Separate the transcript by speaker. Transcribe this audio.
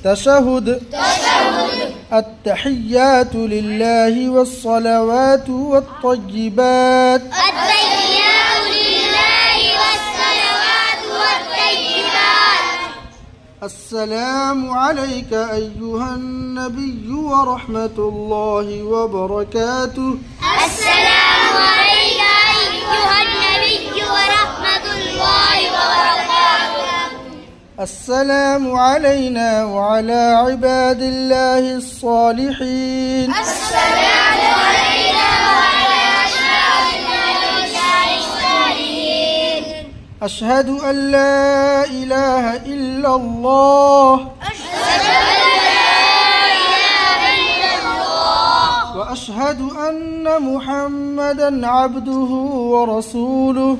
Speaker 1: تشهد التحيات لله والصلوات والطيبات السلام عليك أيها النبي ورحمة الله وبركاته.
Speaker 2: السلام عليك أيها النبي ورحمة الله وبركاته.
Speaker 1: السلام علينا وعلى عباد الله الصالحين.
Speaker 2: السلام علينا وعلى عباد الله الصالحين.
Speaker 1: أشهد أن لا إله إلا الله.
Speaker 2: أشهد أن لا إله إلا الله.
Speaker 1: وأشهد أن محمدًا عبده ورسوله.